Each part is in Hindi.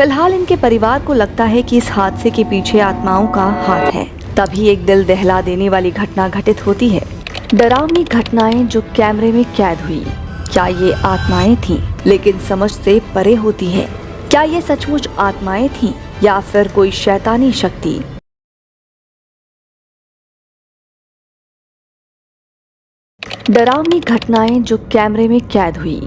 फिलहाल इनके परिवार को लगता है कि इस हादसे के पीछे आत्माओं का हाथ है। तभी एक दिल दहला देने वाली घटना घटित होती है। डरावनी घटनाएं जो कैमरे में कैद हुई, क्या ये आत्माएं थीं? लेकिन समझ से परे होती है। क्या ये सचमुच आत्माएं थीं या फिर कोई शैतानी शक्ति? डरावनी घटनाएं जो कैमरे में कैद हुई,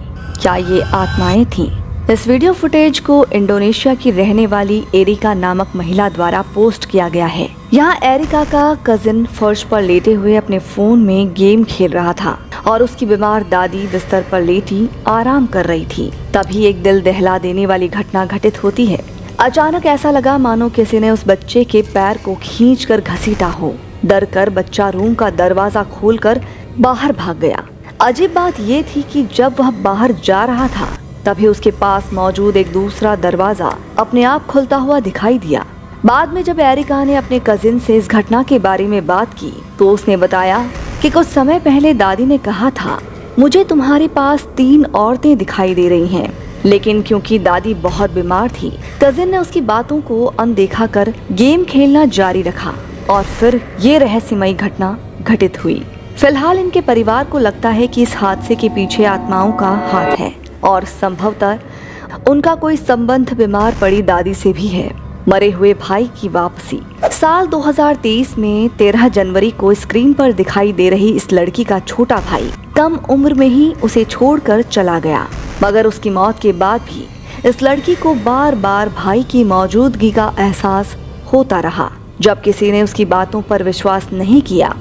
क्या ये आत्माएं थीं? इस वीडियो फुटेज को इंडोनेशिया की रहने वाली एरिका नामक महिला द्वारा पोस्ट किया गया है। यहाँ एरिका का कजिन फर्श पर लेटे हुए अपने फोन में गेम खेल रहा था और उसकी बीमार दादी बिस्तर पर लेटी आराम कर रही थी। तभी एक दिल दहला देने वाली घटना घटित होती है। अचानक ऐसा लगा मानो किसी ने उस बच्चे के पैर को खींचकर घसीटा हो। डर कर बच्चा रूम का दरवाजा खोलकर बाहर भाग गया। अजीब बात ये थी कि जब वह बाहर जा रहा था तभी उसके पास मौजूद एक दूसरा दरवाजा अपने आप खुलता हुआ दिखाई दिया। बाद में जब एरिका ने अपने कजिन से इस घटना के बारे में बात की तो उसने बताया कि कुछ समय पहले दादी ने कहा था, मुझे तुम्हारे पास 3 औरतें दिखाई दे रही हैं। लेकिन क्योंकि दादी बहुत बीमार थी, कजिन ने उसकी बातों को अनदेखा कर गेम खेलना जारी रखा और फिर ये रहस्यमयी घटना घटित हुई। फिलहाल इनके परिवार को लगता है कि इस हादसे के पीछे आत्माओं का हाथ है और संभवतः उनका कोई संबंध बीमार पड़ी दादी से भी है। मरे हुए भाई की वापसी। साल 2023 में 13 जनवरी को स्क्रीन पर दिखाई दे रही इस लड़की का छोटा भाई कम उम्र में ही उसे छोड़कर चला गया, मगर उसकी मौत के बाद भी इस लड़की को बार बार भाई की मौजूदगी का एहसास होता रहा। जब किसी ने उसकी बातों पर विश्वास नहीं किया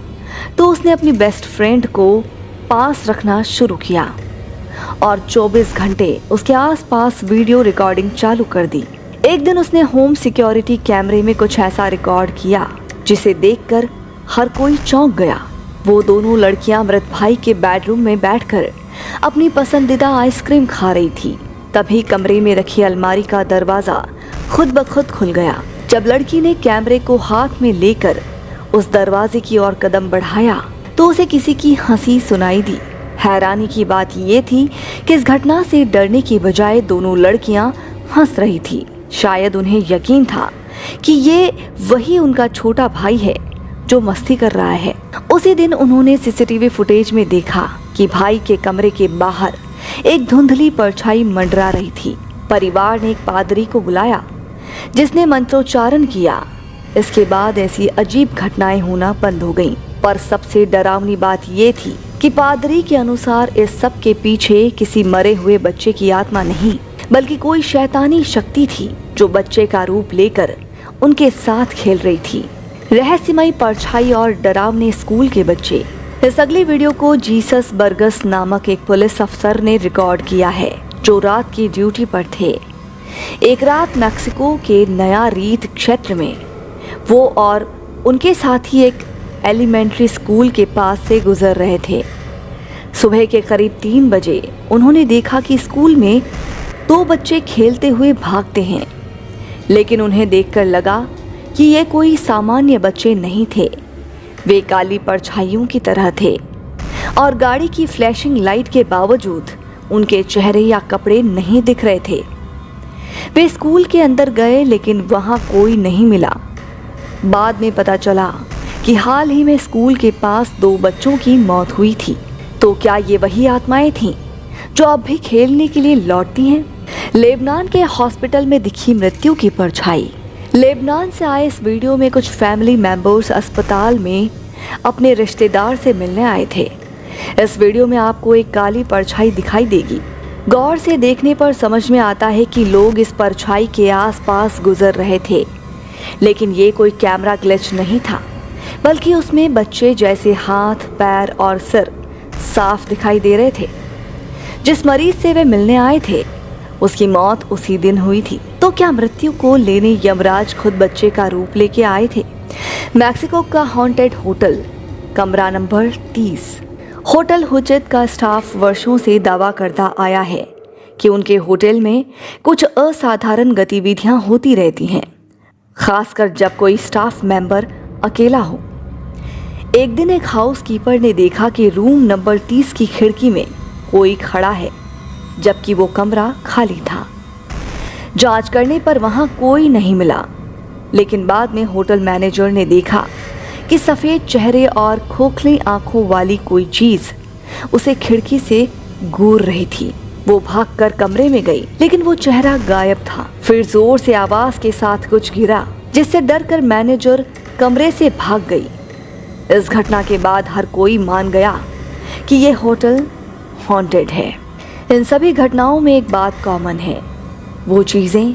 तो उसने अपनी बेस्ट फ्रेंड को पास रखना शुरू किया और 24 घंटे उसके आसपास वीडियो रिकॉर्डिंग चालू कर दी। एक दिन उसने होम सिक्योरिटी कैमरे में कुछ ऐसा रिकॉर्ड किया जिसे देखकर हर कोई चौंक गया। वो दोनों लड़कियां मृत भाई के बेडरूम में बैठकर अपनी पसंदीदा आइसक्रीम खा रही थी। तभी कमरे में रखी अलमारी का दरवाजा खुद ब खुद खुल गया। जब लड़की ने कैमरे को हाथ में लेकर उस दरवाजे की ओर कदम बढ़ाया तो उसे किसी की हंसी सुनाई दी। हैरानी की बात ये थी कि इस घटना से डरने की बजाय दोनों लड़कियां हंस रही थी। शायद उन्हें यकीन था कि ये वही उनका छोटा भाई है जो मस्ती कर रहा है। उसी दिन उन्होंने सीसीटीवी फुटेज में देखा कि भाई के कमरे के बाहर एक धुंधली परछाई मंडरा रही थी। परिवार ने एक पादरी को बुलाया जिसने मंत्रोच्चारण किया। इसके बाद ऐसी अजीब घटनाएं होना बंद हो गईं। पर सबसे डरावनी बात ये थी कि पादरी के अनुसार इस सब के पीछे किसी मरे हुए बच्चे की आत्मा नहीं बल्कि कोई शैतानी शक्ति थी जो बच्चे का रूप लेकर उनके साथ खेल रही थी। रहस्यमयी परछाई और डरावने स्कूल के बच्चे। इस अगली वीडियो को जीसस बर्गस नामक एक पुलिस अफसर ने रिकॉर्ड किया है जो रात की ड्यूटी पर थे। एक रात मैक्सिको के नया रीत क्षेत्र में वो और उनके साथी एक एलिमेंट्री स्कूल के पास से गुजर रहे थे। सुबह के करीब 3 बजे उन्होंने देखा कि स्कूल में 2 बच्चे खेलते हुए भागते हैं, लेकिन उन्हें देखकर लगा कि ये कोई सामान्य बच्चे नहीं थे। वे काली परछाइयों की तरह थे और गाड़ी की फ्लैशिंग लाइट के बावजूद उनके चेहरे या कपड़े नहीं दिख रहे थे। वे स्कूल के अंदर गए लेकिन वहां कोई नहीं मिला। बाद में पता चला कि हाल ही में स्कूल के पास 2 बच्चों की मौत हुई थी। तो क्या ये वही आत्माएं थीं जो अब भी खेलने के लिए लौटती हैं? लेबनान के हॉस्पिटल में दिखी मृत्यु की परछाई। लेबनान से आए इस वीडियो में कुछ फैमिली मेंबर्स अस्पताल में अपने रिश्तेदार से मिलने आए थे। इस वीडियो में आपको एक काली परछाई दिखाई देगी। गौर से देखने पर समझ में आता है कि लोग इस परछाई के आसपास गुजर रहे थे, लेकिन ये कोई कैमरा ग्लिच नहीं था बल्कि उसमें बच्चे जैसे हाथ, पैर और सिर साफ दिखाई दे रहे थे। जिस मरीज से वे मिलने आए थे उसकी मौत उसी दिन हुई थी। तो क्या मृत्यु को लेने यमराज खुद बच्चे का रूप लेके आए थे? मैक्सिको का हॉन्टेड होटल, कमरा नंबर 30। होटल हुज्जत का स्टाफ वर्षों से दावा करता आया है कि उनके होटल में कुछ असाधारण गतिविधियां होती रहती हैं, खासकर जब कोई स्टाफ मेंबर अकेला हो। एक दिन एक हाउसकीपर ने देखा कि रूम नंबर 30 की खिड़की में कोई खड़ा है, जबकि वो कमरा खाली था। जांच करने पर वहां कोई नहीं मिला, लेकिन बाद में होटल मैनेजर ने देखा कि सफेद चेहरे और खोखली आंखों वाली कोई चीज उसे खिड़की से घूर रही थी। वो भागकर कमरे में गई, लेकिन वो चेहरा गायब था। फिर जोर से आवाज के साथ कुछ गिरा, जिससे डरकर मैनेजर कमरे से भाग गई। इस घटना के बाद हर कोई मान गया कि ये होटल हॉन्टेड है। इन सभी घटनाओं में एक बात कॉमन है, वो चीजें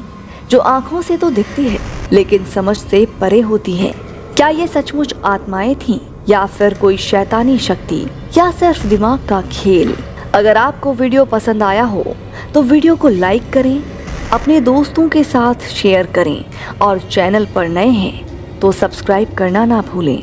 जो आंखों से तो दिखती है लेकिन समझ से परे होती है। क्या ये सचमुच आत्माएं थीं या फिर कोई शैतानी शक्ति या सिर्फ दिमाग का खेल? अगर आपको वीडियो पसंद आया हो तो वीडियो को लाइक करें, अपने दोस्तों के साथ शेयर करें और चैनल पर नए हैं तो सब्सक्राइब करना ना भूलें।